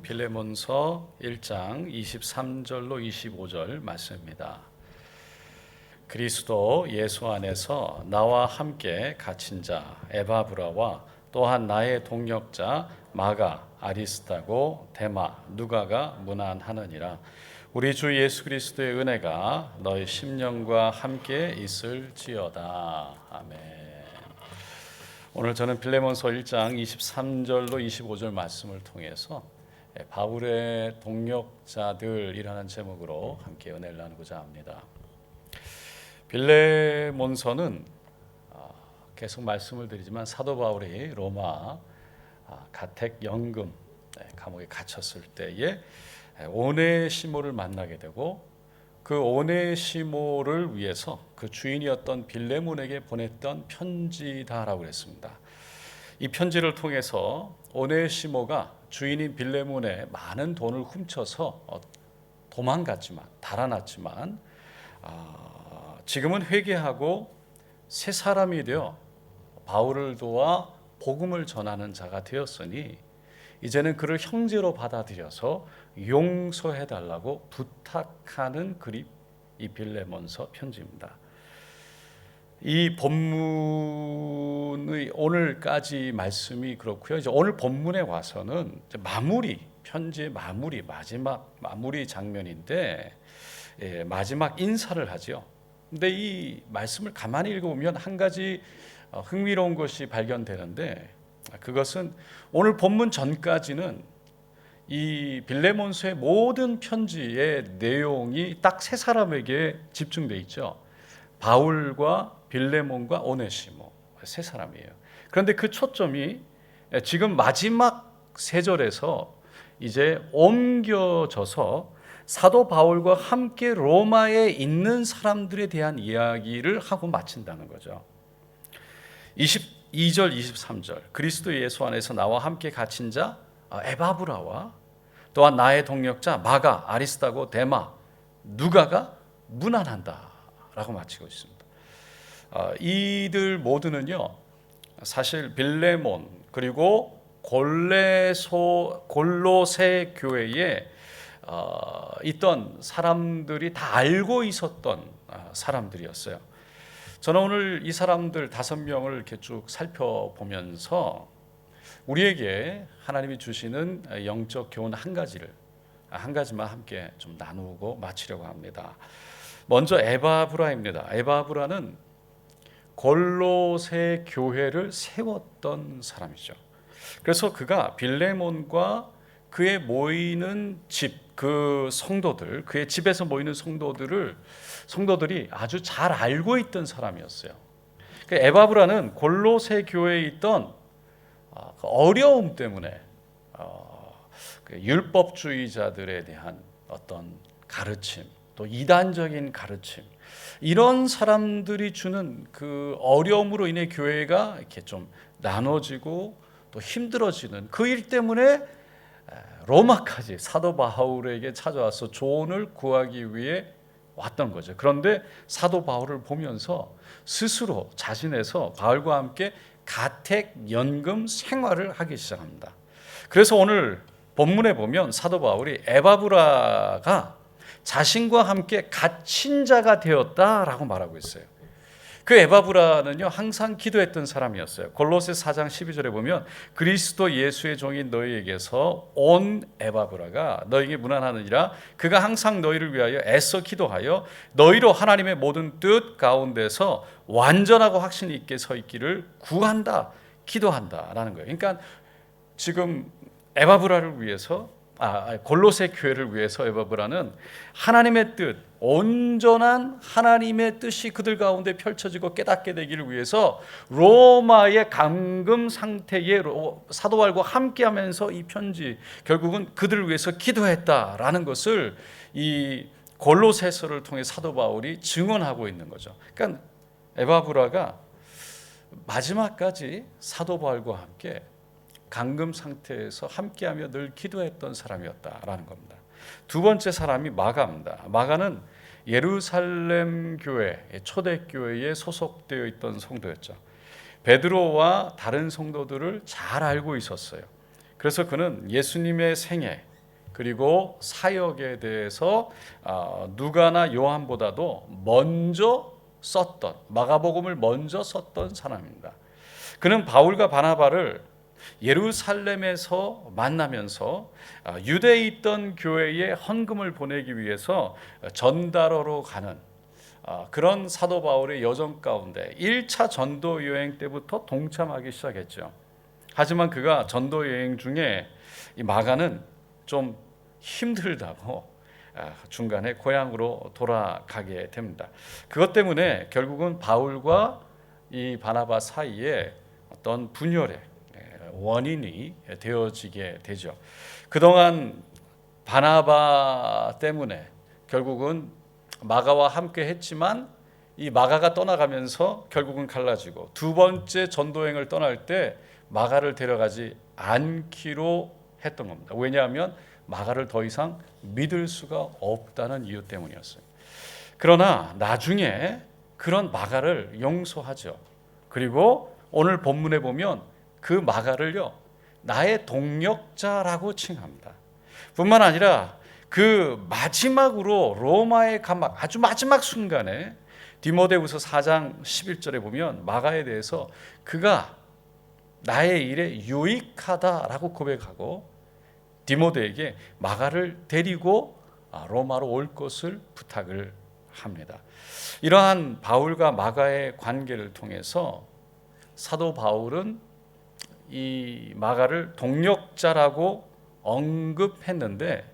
빌레몬서 1장 23절로 25절 말씀입니다. 그리스도 예수 안에서 나와 함께 갇힌 자 에바브라와 또한 나의 동역자 마가, 아리스타고, 데마, 누가가 문안하느니라. 우리 주 예수 그리스도의 은혜가 너희 심령과 함께 있을지어다. 아멘. 오늘 저는 빌레몬서 1장 23절로 25절 말씀을 통해서 바울의 동역자들이라는 제목으로 함께 은혜를 나누고자 합니다. 빌레몬서는 계속 말씀을 드리지만 사도 바울이 로마 가택 연금 감옥에 갇혔을 때에 오네시모를 만나게 되고 그 오네시모를 위해서 그 주인이었던 빌레몬에게 보냈던 편지다라고 그랬습니다. 이 편지를 통해서 오네시모가 주인인 빌레몬의 많은 돈을 훔쳐서 도망갔지만 달아났지만 지금은 회개하고 새 사람이 되어 바울을 도와 복음을 전하는 자가 되었으니 이제는 그를 형제로 받아들여서 용서해달라고 부탁하는 글이 이 빌레몬서 편지입니다. 이 본문의 오늘까지 말씀이 그렇고요. 이제 오늘 본문에 와서는 이제 편지의 마지막 마무리 장면인데 마지막 인사를 하죠. 근데 이 말씀을 가만히 읽어보면 한 가지 흥미로운 것이 발견되는데 그것은 오늘 본문 전까지는 이 빌레몬서의 모든 편지의 내용이 딱 세 사람에게 집중돼 있죠. 바울과 빌레몬과 오네시모 세 사람이에요. 그런데 그 초점이 지금 마지막 세 절에서 이제 옮겨져서 사도 바울과 함께 로마에 있는 사람들에 대한 이야기를 하고 마친다는 거죠. 22절, 23절 그리스도 예수 안에서 나와 함께 갇힌 자 에바브라와 또한 나의 동역자 마가, 아리스타고, 데마, 누가가 문안한다 라고 마치고 있습니다. 이들 모두는요 사실 빌레몬 그리고 골로새 교회에 있던 사람들이 다 알고 있었던 사람들이었어요. 저는 오늘 이 사람들 5명을 이렇게 쭉 살펴보면서 우리에게 하나님이 주시는 영적 교훈 한 가지만 함께 좀 나누고 마치려고 합니다. 먼저 에바브라입니다. 에바브라는 골로새 교회를 세웠던 사람이죠. 그래서 그가 빌레몬과 그의 모이는 그 성도들, 그의 집에서 모이는 성도들이 아주 잘 알고 있던 사람이었어요. 에바브라는 골로새 교회에 있던 어려움 때문에 율법주의자들에 대한 어떤 가르침, 또 이단적인 가르침, 이런 사람들이 주는 그 어려움으로 인해 교회가 이렇게 좀 나눠지고 또 힘들어지는 그 일 때문에 로마까지 사도 바울에게 찾아와서 조언을 구하기 위해 왔던 거죠. 그런데 사도 바울을 보면서 스스로 자신에서 바울과 함께 가택 연금 생활을 하기 시작합니다. 그래서 오늘 본문에 보면 사도 바울이 에바브라가 자신과 함께 갇힌 자가 되었다라고 말하고 있어요. 그 에바브라는요 항상 기도했던 사람이었어요. 골로새 4장 12절에 보면 그리스도 예수의 종인 너희에게서 온 에바브라가 너희에게 문안하느니라. 그가 항상 너희를 위하여 애써 기도하여 너희로 하나님의 모든 뜻 가운데서 완전하고 확신 있게 서 있기를 구한다, 기도한다라는 거예요. 그러니까 지금 에바브라를 위해서 골로새 교회를 위해서 에바브라는 하나님의 뜻, 온전한 하나님의 뜻이 그들 가운데 펼쳐지고 깨닫게 되기를 위해서 로마의 감금 상태에 사도 바울과 함께하면서 이 편지 결국은 그들을 위해서 기도했다라는 것을 이 골로새서를 통해 사도 바울이 증언하고 있는 거죠. 그러니까 에바브라가 마지막까지 사도 바울과 함께 감금 상태에서 함께하며 늘 기도했던 사람이었다라는 겁니다. 두 번째 사람이 마가입니다. 마가는 예루살렘 교회, 초대교회에 소속되어 있던 성도였죠. 베드로와 다른 성도들을 잘 알고 있었어요. 그래서 그는 예수님의 생애 그리고 사역에 대해서 누가나 요한보다도 먼저 썼던, 마가복음을 먼저 썼던 사람입니다. 그는 바울과 바나바를 예루살렘에서 만나면서 유대에 있던 교회에 헌금을 보내기 위해서 전달하러 가는 그런 사도 바울의 여정 가운데 1차 전도 여행 때부터 동참하기 시작했죠. 하지만 그가 전도 여행 중에 이 마가는 좀 힘들다고 중간에 고향으로 돌아가게 됩니다. 그것 때문에 결국은 바울과 이 바나바 사이에 어떤 분열의 원인이 되어지게 되죠. 그동안 바나바 때문에 결국은 마가와 함께 했지만 이 마가가 떠나가면서 결국은 갈라지고 두 번째 전도행을 떠날 때 마가를 데려가지 않기로 했던 겁니다. 왜냐하면 마가를 더 이상 믿을 수가 없다는 이유 때문이었어요. 그러나 나중에 그런 마가를 용서하죠. 그리고 오늘 본문에 보면 그 마가를요, 나의 동력자라고 칭합니다. 뿐만 아니라 그 마지막으로 로마의 감막, 아주 마지막 순간에 디모데후서 4장 11절에 보면 마가에 대해서 그가 나의 일에 유익하다라고 고백하고 디모데에게 마가를 데리고 로마로 올 것을 부탁을 합니다. 이러한 바울과 마가의 관계를 통해서 사도 바울은 이 마가를 동력자라고 언급했는데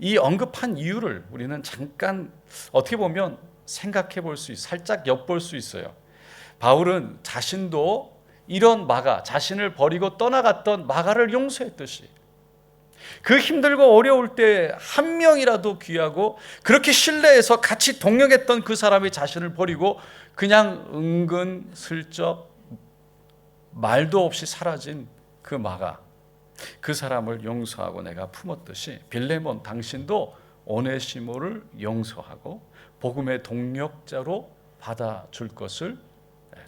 이 언급한 이유를 우리는 잠깐 어떻게 보면 생각해 볼 수 있어요. 살짝 엿볼 수 있어요. 바울은 자신도 이런 마가, 자신을 버리고 떠나갔던 마가를 용서했듯이 그 힘들고 어려울 때 한 명이라도 귀하고 그렇게 신뢰해서 같이 동역했던 그 사람이 자신을 버리고 그냥 은근슬쩍 말도 없이 사라진 그 마가, 그 사람을 용서하고 내가 품었듯이 빌레몬 당신도 오네시모를 용서하고 복음의 동력자로 받아줄 것을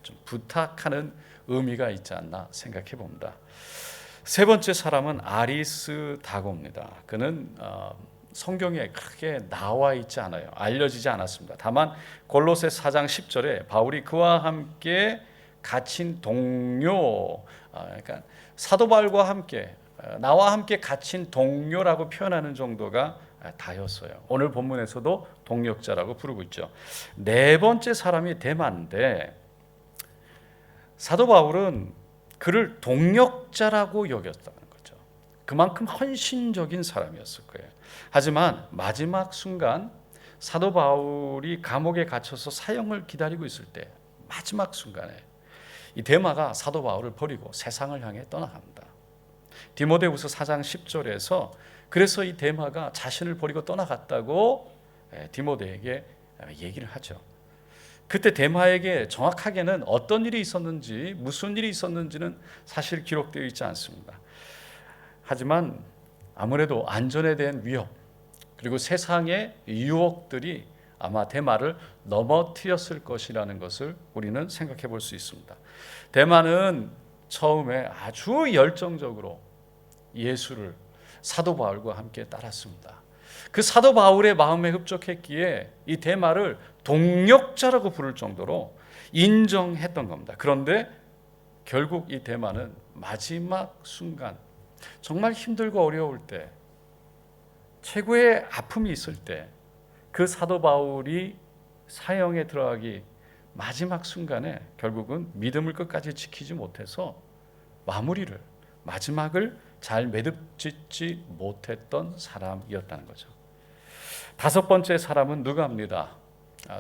좀 부탁하는 의미가 있지 않나 생각해 봅니다. 세 번째 사람은 아리스다고입니다. 그는 성경에 크게 나와 있지 않아요. 알려지지 않았습니다. 다만 골로새 4장 10절에 바울이 그와 함께 갇힌 동료, 그러니까 사도 바울과 함께 나와 함께 갇힌 동료라고 표현하는 정도가 다였어요. 오늘 본문에서도 동력자라고 부르고 있죠. 네 번째 사람이 데마인데 사도 바울은 그를 동력자라고 여겼다는 거죠. 그만큼 헌신적인 사람이었을 거예요. 하지만 마지막 순간 사도 바울이 감옥에 갇혀서 사형을 기다리고 있을 때 마지막 순간에 이 데마가 사도 바울을 버리고 세상을 향해 떠나갑니다. 디모데후서 4장 10절에서 그래서 이 데마가 자신을 버리고 떠나갔다고 디모데에게 얘기를 하죠. 그때 데마에게 정확하게는 어떤 일이 있었는지 무슨 일이 있었는지는 사실 기록되어 있지 않습니다. 하지만 아무래도 안전에 대한 위협 그리고 세상의 유혹들이 아마 데마를 넘어뜨렸을 것이라는 것을 우리는 생각해 볼 수 있습니다. 데마는 처음에 아주 열정적으로 예수를 사도 바울과 함께 따랐습니다. 그 사도 바울의 마음에 흡족했기에 이 데마를 동력자라고 부를 정도로 인정했던 겁니다. 그런데 결국 이 데마는 마지막 순간 정말 힘들고 어려울 때 최고의 아픔이 있을 때 그 사도 바울이 사형에 들어가기 마지막 순간에 결국은 믿음을 끝까지 지키지 못해서 마지막을 잘 매듭짓지 못했던 사람이었다는 거죠. 다섯 번째 사람은 누가입니다.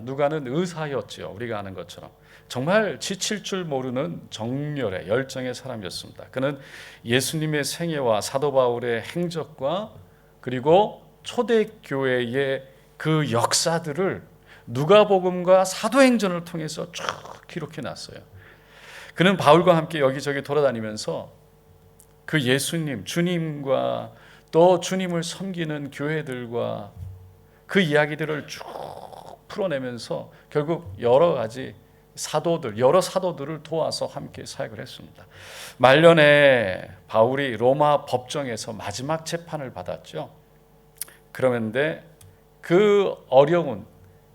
누가는 의사였죠. 우리가 아는 것처럼 정말 지칠 줄 모르는 정열의 열정의 사람이었습니다. 그는 예수님의 생애와 사도 바울의 행적과 그리고 초대교회의 그 역사들을 누가복음과 사도행전을 통해서 쭉 기록해 놨어요. 그는 바울과 함께 여기저기 돌아다니면서 그 예수님, 주님과 또 주님을 섬기는 교회들과 그 이야기들을 쭉 풀어내면서 결국 여러 가지 사도들, 여러 사도들을 도와서 함께 사역을 했습니다. 말년에 바울이 로마 법정에서 마지막 재판을 받았죠. 그런데 그 어려운,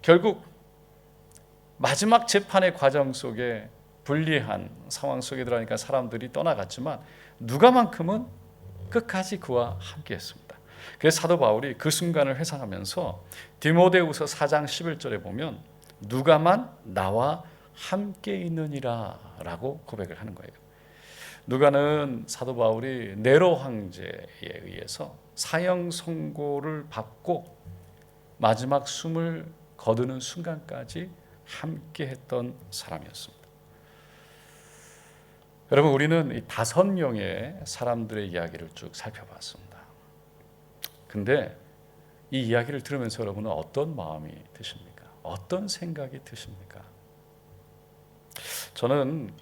결국 마지막 재판의 과정 속에 불리한 상황 속에 들어가니까 사람들이 떠나갔지만 누가만큼은 끝까지 그와 함께 했습니다. 그래서 사도 바울이 그 순간을 회상하면서 디모데후서 4장 11절에 보면 누가만 나와 함께 있느니라 라고 고백을 하는 거예요. 누가는 사도 바울이 네로 황제에 의해서 사형 선고를 받고 마지막 숨을 거두는 순간까지 함께 했던 사람이었습니다. 여러분, 우리는 이 5명의 사람들의 이야기를 쭉 살펴봤습니다. 근데 이 이야기를 들으면서 여러분은 어떤 마음이 드십니까? 어떤 생각이 드십니까? 저는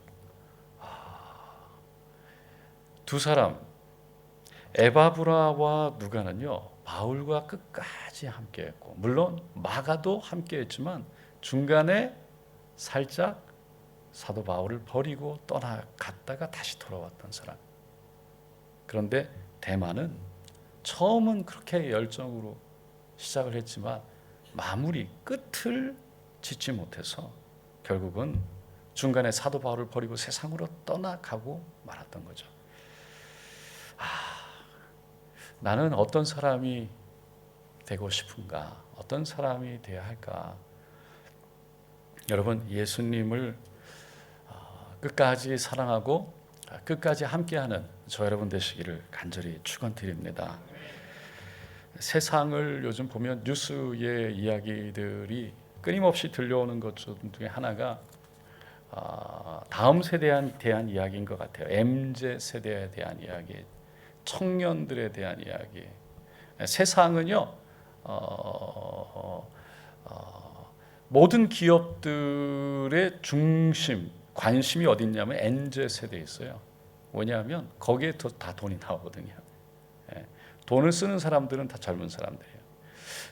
두 사람, 에바브라와 누가는요, 바울과 끝까지 함께했고, 물론 마가도 함께했지만 중간에 살짝 사도 바울을 버리고 떠나갔다가 다시 돌아왔던 사람. 그런데 대마는 처음은 그렇게 열정으로 시작을 했지만 마무리 끝을 짓지 못해서 결국은 중간에 사도 바울을 버리고 세상으로 떠나가고 말았던 거죠. 나는 어떤 사람이 되고 싶은가? 어떤 사람이 되어야 할까? 여러분, 예수님을 끝까지 사랑하고 끝까지 함께하는 저 여러분 되시기를 간절히 축원드립니다. 세상을 요즘 보면 뉴스의 이야기들이 끊임없이 들려오는 것 중에 하나가 다음 세대에 대한 이야기인 것 같아요. MZ 세대에 대한 이야기, 청년들에 대한 이야기. 세상은요, 모든 기업들의 중심, 관심이 어디 있냐면 MZ 세대에 있어요. 왜냐하면 거기에 다 돈이 나오거든요. 돈을 쓰는 사람들은 다 젊은 사람들이에요.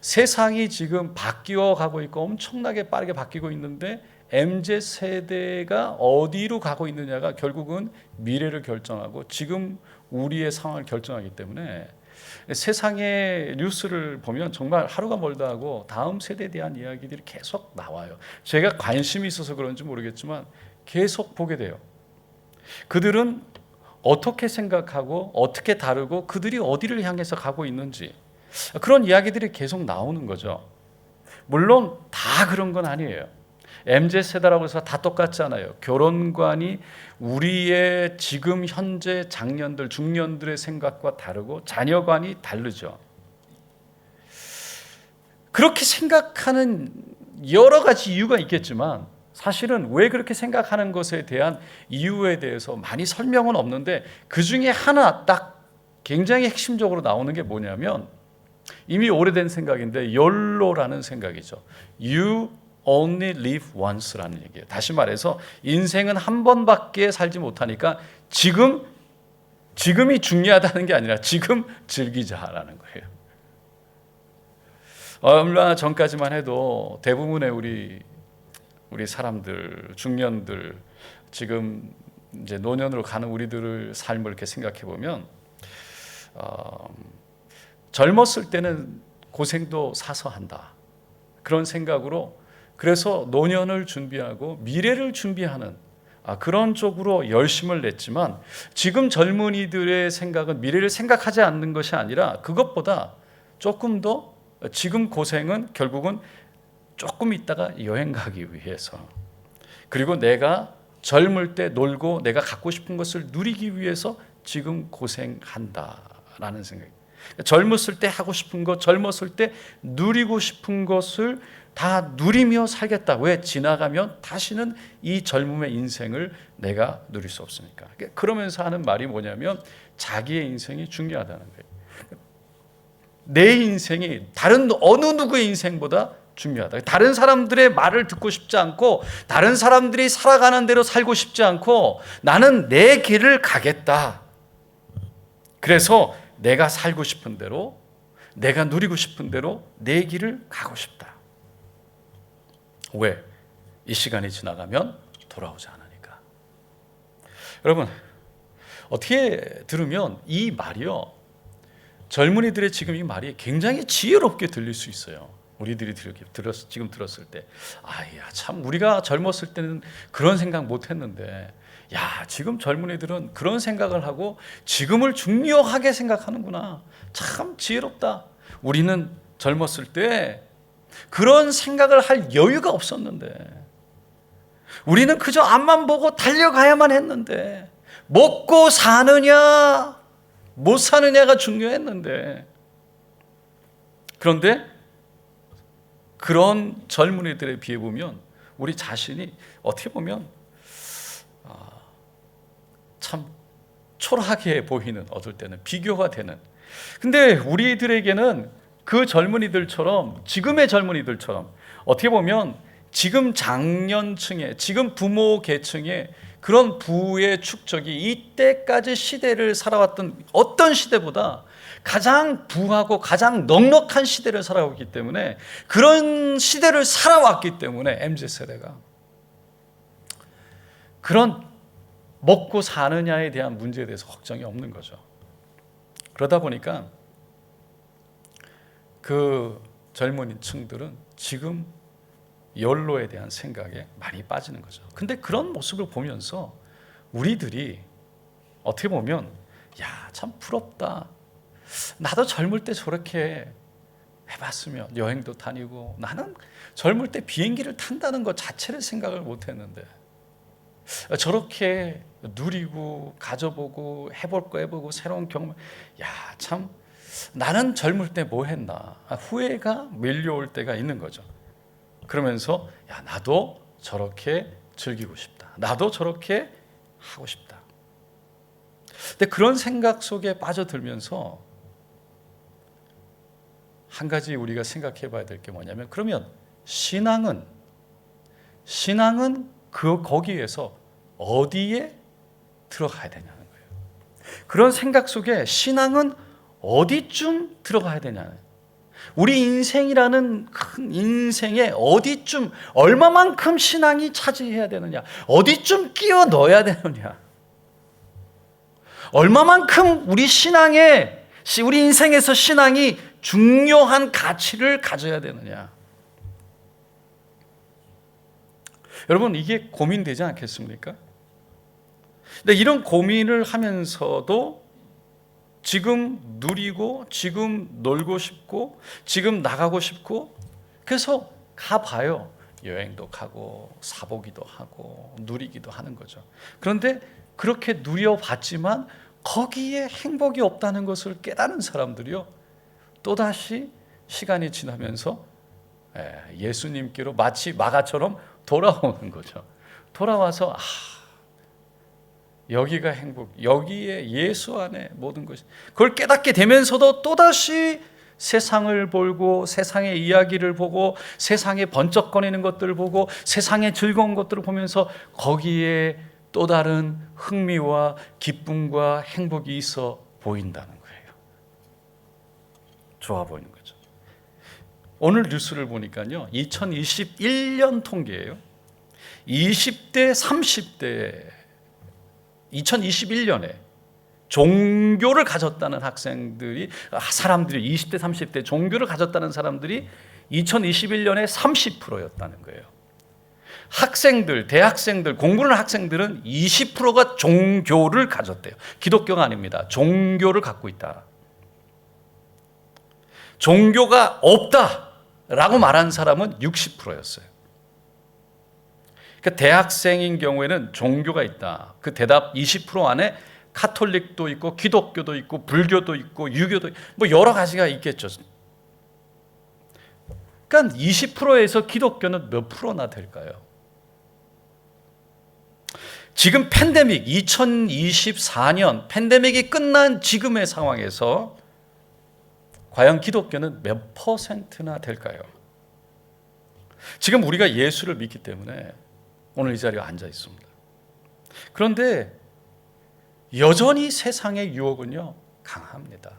세상이 지금 바뀌어 가고 있고 엄청나게 빠르게 바뀌고 있는데 MZ 세대가 어디로 가고 있느냐가 결국은 미래를 결정하고 지금 우리의 상황을 결정하기 때문에 세상의 뉴스를 보면 정말 하루가 멀다 하고 다음 세대에 대한 이야기들이 계속 나와요. 제가 관심이 있어서 그런지 모르겠지만 계속 보게 돼요. 그들은 어떻게 생각하고 어떻게 다르고 그들이 어디를 향해서 가고 있는지 그런 이야기들이 계속 나오는 거죠. 물론 다 그런 건 아니에요. MZ세대라고 해서 다 똑같지 않아요. 결혼관이 우리의 지금 현재 장년들, 중년들의 생각과 다르고 자녀관이 다르죠. 그렇게 생각하는 여러 가지 이유가 있겠지만 사실은 왜 그렇게 생각하는 것에 대한 이유에 대해서 많이 설명은 없는데 그 중에 하나 딱 굉장히 핵심적으로 나오는 게 뭐냐면 이미 오래된 생각인데 YOLO라는 생각이죠. You only live once라는 얘기예요. 다시 말해서 인생은 한 번밖에 살지 못하니까 지금이 중요하다는 게 아니라 지금 즐기자라는 거예요. 얼마 전까지만 해도 대부분의 우리 사람들, 중년들, 지금 이제 노년으로 가는 우리들의 삶을 이렇게 생각해 보면 젊었을 때는 고생도 사서 한다. 그런 생각으로 그래서 노년을 준비하고 미래를 준비하는 그런 쪽으로 열심을 냈지만 지금 젊은이들의 생각은 미래를 생각하지 않는 것이 아니라 그것보다 조금 더 지금 고생은 결국은 조금 있다가 여행 가기 위해서 그리고 내가 젊을 때 놀고 내가 갖고 싶은 것을 누리기 위해서 지금 고생한다라는 생각입니다. 젊었을 때 하고 싶은 것, 젊었을 때 누리고 싶은 것을 다 누리며 살겠다. 왜? 지나가면 다시는 이 젊음의 인생을 내가 누릴 수 없으니까. 그러면서 하는 말이 뭐냐면 자기의 인생이 중요하다는 거예요. 내 인생이 다른 어느 누구의 인생보다 중요하다. 다른 사람들의 말을 듣고 싶지 않고 다른 사람들이 살아가는 대로 살고 싶지 않고 나는 내 길을 가겠다. 그래서 내가 살고 싶은 대로 내가 누리고 싶은 대로 내 길을 가고 싶다. 왜? 이 시간이 지나가면 돌아오지 않으니까. 여러분, 어떻게 들으면 이 말이요, 젊은이들의 지금 이 말이 굉장히 지혜롭게 들릴 수 있어요. 우리들이 지금 들었을 때, 아야 참 우리가 젊었을 때는 그런 생각 못했는데, 야 지금 젊은이들은 그런 생각을 하고 지금을 중요하게 생각하는구나. 참 지혜롭다. 우리는 젊었을 때 그런 생각을 할 여유가 없었는데, 우리는 그저 앞만 보고 달려가야만 했는데, 먹고 사느냐 못 사느냐가 중요했는데, 그런데 그런 젊은이들에 비해 보면 우리 자신이 어떻게 보면 참 초라하게 보이는, 어떨 때는 비교가 되는. 근데 우리들에게는 그 젊은이들처럼, 지금의 젊은이들처럼 어떻게 보면 지금 장년층의, 지금 부모 계층의 그런 부의 축적이 이때까지 시대를 살아왔던 어떤 시대보다 가장 부하고 가장 넉넉한 시대를 살아왔기 때문에, 그런 시대를 살아왔기 때문에 MZ세대가 그런 먹고 사느냐에 대한 문제에 대해서 걱정이 없는 거죠. 그러다 보니까 그 젊은 층들은 지금 연로에 대한 생각에 많이 빠지는 거죠. 근데 그런 모습을 보면서 우리들이 어떻게 보면 야, 참 부럽다. 나도 젊을 때 저렇게 해봤으면, 여행도 다니고, 나는 젊을 때 비행기를 탄다는 것 자체를 생각을 못했는데 저렇게 누리고 가져보고 해볼 거 해보고 새로운 경험, 야 참 나는 젊을 때 뭐 했나, 후회가 밀려올 때가 있는 거죠. 그러면서 야 나도 저렇게 즐기고 싶다, 나도 저렇게 하고 싶다. 근데 그런 생각 속에 빠져들면서 한 가지 우리가 생각해 봐야 될 게 뭐냐면, 그러면 신앙은 거기에서 어디에 들어가야 되냐는 거예요. 그런 생각 속에 신앙은 어디쯤 들어가야 되냐는, 우리 인생이라는 큰 인생에 어디쯤, 얼마만큼 신앙이 차지해야 되느냐, 어디쯤 끼워 넣어야 되느냐, 얼마만큼 우리 인생에서 신앙이 중요한 가치를 가져야 되느냐. 여러분, 이게 고민되지 않겠습니까? 근데 이런 고민을 하면서도 지금 누리고, 지금 놀고 싶고, 지금 나가고 싶고, 그래서 가봐요. 여행도 가고 사보기도 하고 누리기도 하는 거죠. 그런데 그렇게 누려봤지만 거기에 행복이 없다는 것을 깨닫는 사람들이요, 또다시 시간이 지나면서 예수님께로 마치 마가처럼 돌아오는 거죠. 돌아와서 여기가 행복, 여기에 예수 안에 모든 것이, 그걸 깨닫게 되면서도 또다시 세상을 보고, 세상의 이야기를 보고, 세상에 번쩍거리는 것들을 보고, 세상의 즐거운 것들을 보면서 거기에 또 다른 흥미와 기쁨과 행복이 있어 보인다는 거예요. 좋아 보이는 거죠. 오늘 뉴스를 보니까요, 2021년 통계예요. 20대, 30대 2021년에 종교를 가졌다는 사람들이 20대, 30대 종교를 가졌다는 사람들이 2021년에 30%였다는 거예요. 학생들, 대학생들, 공부하는 학생들은 20%가 종교를 가졌대요. 기독교가 아닙니다. 종교를 갖고 있다. 종교가 없다라고 말한 사람은 60%였어요. 그러니까 대학생인 경우에는 종교가 있다, 그 대답 20% 안에 카톨릭도 있고 기독교도 있고 불교도 있고 유교도 있고 뭐 여러 가지가 있겠죠. 그러니까 20%에서 기독교는 몇 프로나 될까요? 지금 팬데믹, 2024년 팬데믹이 끝난 지금의 상황에서 과연 기독교는 몇 퍼센트나 될까요? 지금 우리가 예수를 믿기 때문에 오늘 이 자리에 앉아 있습니다. 그런데 여전히 세상의 유혹은요, 강합니다.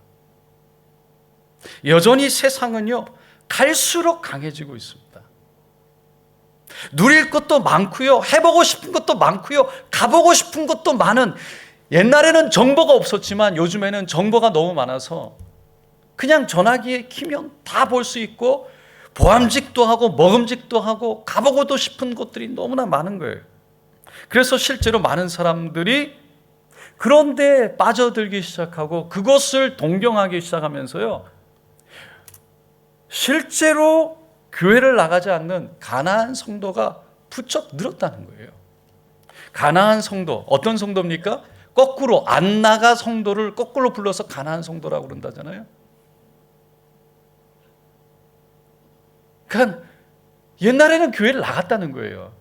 여전히 세상은요, 갈수록 강해지고 있습니다. 누릴 것도 많고요. 해보고 싶은 것도 많고요. 가보고 싶은 것도 많은, 옛날에는 정보가 없었지만 요즘에는 정보가 너무 많아서 그냥 전화기에 키면 다 볼 수 있고 보암직도 하고 먹음직도 하고 가보고도 싶은 곳들이 너무나 많은 거예요. 그래서 실제로 많은 사람들이 그런데 빠져들기 시작하고 그것을 동경하기 시작하면서요, 실제로 교회를 나가지 않는 가나안 성도가 부쩍 늘었다는 거예요. 가나안 성도, 어떤 성도입니까? 거꾸로 안 나가 성도를 거꾸로 불러서 가나안 성도라고 그런다잖아요. 그러니까 옛날에는 교회를 나갔다는 거예요.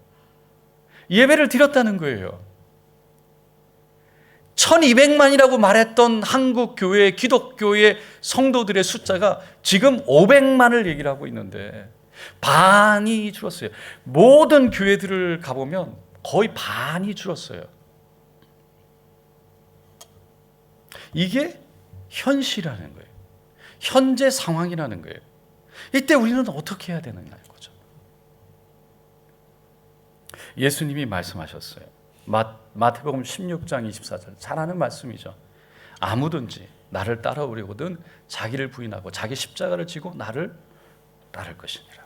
예배를 드렸다는 거예요. 1200만이라고 말했던 한국 교회, 기독교의 성도들의 숫자가 지금 500만을 얘기를 하고 있는데 반이 줄었어요. 모든 교회들을 가보면 거의 반이 줄었어요. 이게 현실이라는 거예요. 현재 상황이라는 거예요. 이때 우리는 어떻게 해야 되느냐는 거죠. 예수님이 말씀하셨어요. 마태복음 16장 24절, 잘 아는 말씀이죠. 아무든지 나를 따라오려거든 자기를 부인하고 자기 십자가를 지고 나를 따를 것이니라.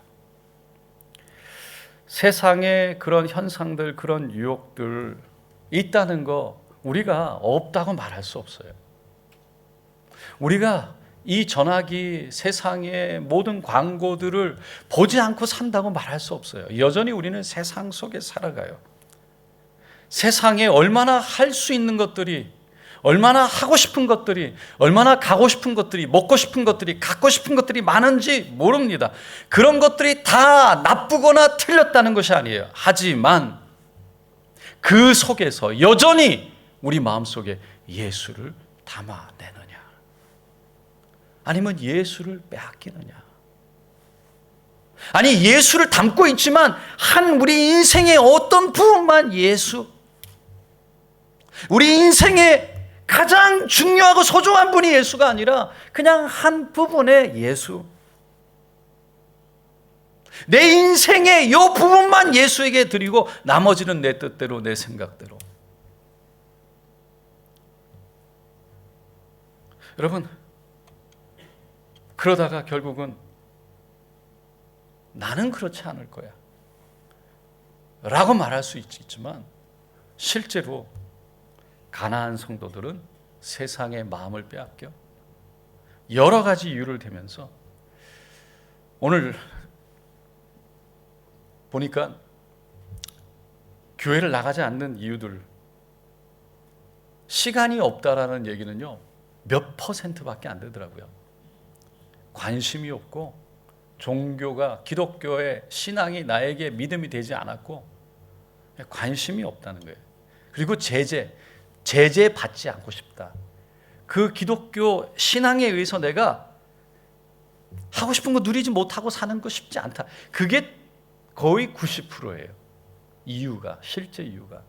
세상에 그런 현상들, 그런 유혹들 있다는 거 우리가 없다고 말할 수 없어요. 우리가 이 전화기, 세상의 모든 광고들을 보지 않고 산다고 말할 수 없어요. 여전히 우리는 세상 속에 살아가요. 세상에 얼마나 할 수 있는 것들이, 얼마나 하고 싶은 것들이, 얼마나 가고 싶은 것들이, 먹고 싶은 것들이, 갖고 싶은 것들이 많은지 모릅니다. 그런 것들이 다 나쁘거나 틀렸다는 것이 아니에요. 하지만 그 속에서 여전히 우리 마음속에 예수를 담아내느냐, 아니면 예수를 빼앗기느냐. 아니, 예수를 담고 있지만 한 우리 인생의 어떤 부분만 예수, 우리 인생의 가장 중요하고 소중한 분이 예수가 아니라 그냥 한 부분의 예수, 내 인생의 이 부분만 예수에게 드리고 나머지는 내 뜻대로, 내 생각대로. 여러분, 그러다가 결국은 나는 그렇지 않을 거야 라고 말할 수 있지만, 실제로 가나안 성도들은 세상의 마음을 빼앗겨 여러 가지 이유를 대면서, 오늘 보니까 교회를 나가지 않는 이유들, 시간이 없다라는 얘기는요 몇 %밖에 안 되더라고요. 관심이 없고, 종교가, 기독교의 신앙이 나에게 믿음이 되지 않았고, 관심이 없다는 거예요. 그리고 제재 받지 않고 싶다. 그 기독교 신앙에 의해서 내가 하고 싶은 거 누리지 못하고 사는 거 쉽지 않다. 그게 거의 90%예요. 이유가, 실제 이유가.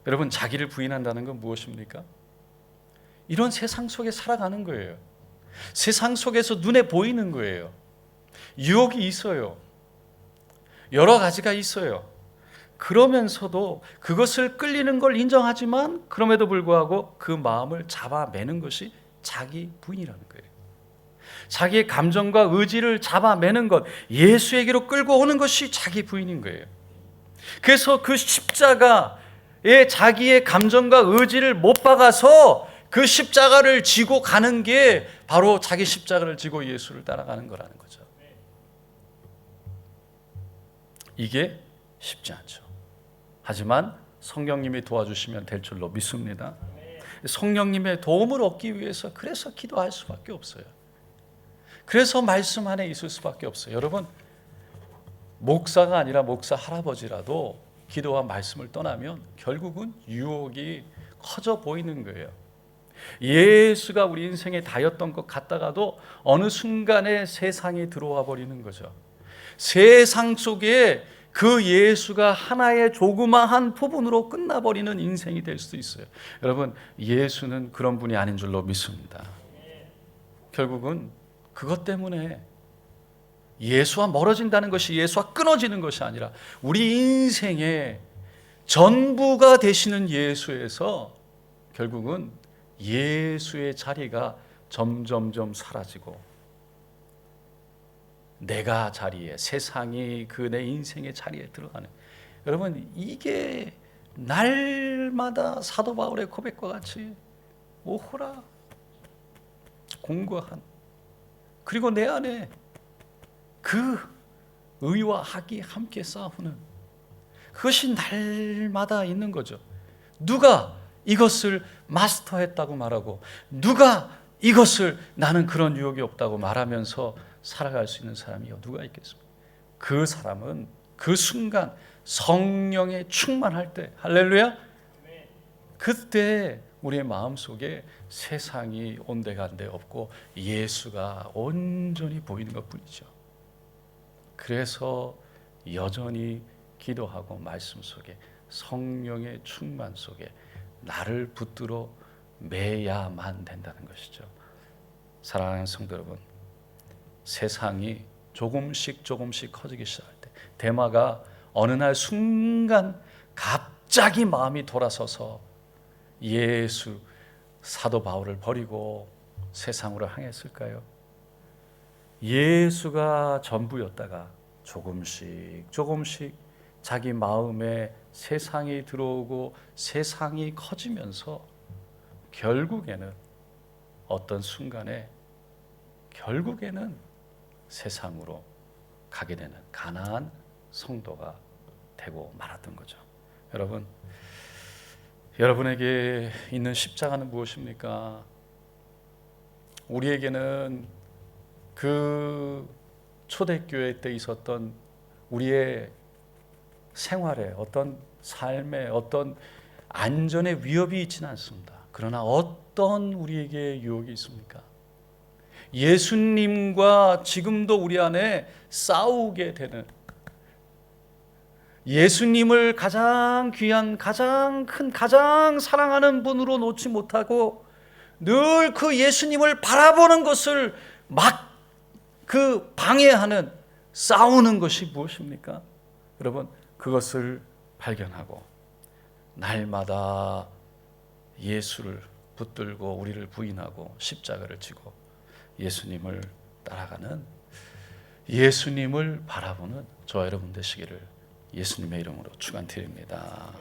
여러분, 자기를 부인한다는 건 무엇입니까? 이런 세상 속에 살아가는 거예요. 세상 속에서 눈에 보이는 거예요. 유혹이 있어요. 여러 가지가 있어요. 그러면서도 그것을 끌리는 걸 인정하지만 그럼에도 불구하고 그 마음을 잡아매는 것이 자기 부인이라는 거예요. 자기의 감정과 의지를 잡아매는 것, 예수에게로 끌고 오는 것이 자기 부인인 거예요. 그래서 그 십자가에 자기의 감정과 의지를 못 박아서 그 십자가를 지고 가는 게 바로 자기 십자가를 지고 예수를 따라가는 거라는 거죠. 이게 쉽지 않죠. 하지만 성령님이 도와주시면 될 줄로 믿습니다. 성령님의 도움을 얻기 위해서 그래서 기도할 수밖에 없어요. 그래서 말씀 안에 있을 수밖에 없어요. 여러분, 목사가 아니라 목사 할아버지라도 기도와 말씀을 떠나면 결국은 유혹이 커져 보이는 거예요. 예수가 우리 인생에 다였던 것 같다가도 어느 순간에 세상이 들어와 버리는 거죠. 세상 속에 그 예수가 하나의 조그마한 부분으로 끝나버리는 인생이 될 수도 있어요. 여러분, 예수는 그런 분이 아닌 줄로 믿습니다. 결국은 그것 때문에 예수와 멀어진다는 것이 예수와 끊어지는 것이 아니라 우리 인생의 전부가 되시는 예수에서 결국은 예수의 자리가 점점점 사라지고 내가 자리에, 세상이 그 내 인생의 자리에 들어가는, 여러분 이게 날마다 사도 바울의 고백과 같이 오호라 공고한, 그리고 내 안에 그 의와 악이 함께 싸우는 그것이 날마다 있는 거죠. 누가 이것을 마스터했다고 말하고, 누가 이것을 나는 그런 유혹이 없다고 말하면서 살아갈 수 있는 사람이 누가 있겠습니까? 그 사람은 그 순간 성령에 충만할 때, 할렐루야, 그때 우리의 마음속에 세상이 온데간데 없고 예수가 온전히 보이는 것뿐이죠. 그래서 여전히 기도하고 말씀 속에 성령의 충만 속에 나를 붙들어 매야만 된다는 것이죠. 사랑하는 성도 여러분, 세상이 조금씩 커지기 시작할 때, 데마가 어느 날 순간 갑자기 마음이 돌아서서 예수, 사도 바울을 버리고 세상으로 향했을까요? 예수가 전부였다가 조금씩 자기 마음에 세상이 들어오고 세상이 커지면서 결국에는 어떤 순간에 결국에는 세상으로 가게 되는 가나안 성도가 되고 말았던 거죠. 여러분, 여러분에게 있는 십자가는 무엇입니까? 우리에게는 그 초대교회 때 있었던 우리의 생활에, 어떤 삶에 어떤 안전의 위협이 있지는 않습니다. 그러나 어떤 우리에게 유혹이 있습니까? 예수님과 지금도 우리 안에 싸우게 되는, 예수님을 가장 귀한, 가장 큰, 가장 사랑하는 분으로 놓지 못하고 늘 그 예수님을 바라보는 것을 막 그 방해하는, 싸우는 것이 무엇입니까? 여러분, 그것을 발견하고 날마다 예수를 붙들고 우리를 부인하고 십자가를 지고 예수님을 따라가는, 예수님을 바라보는 저와 여러분 되시기를 예수님의 이름으로 축원드립니다.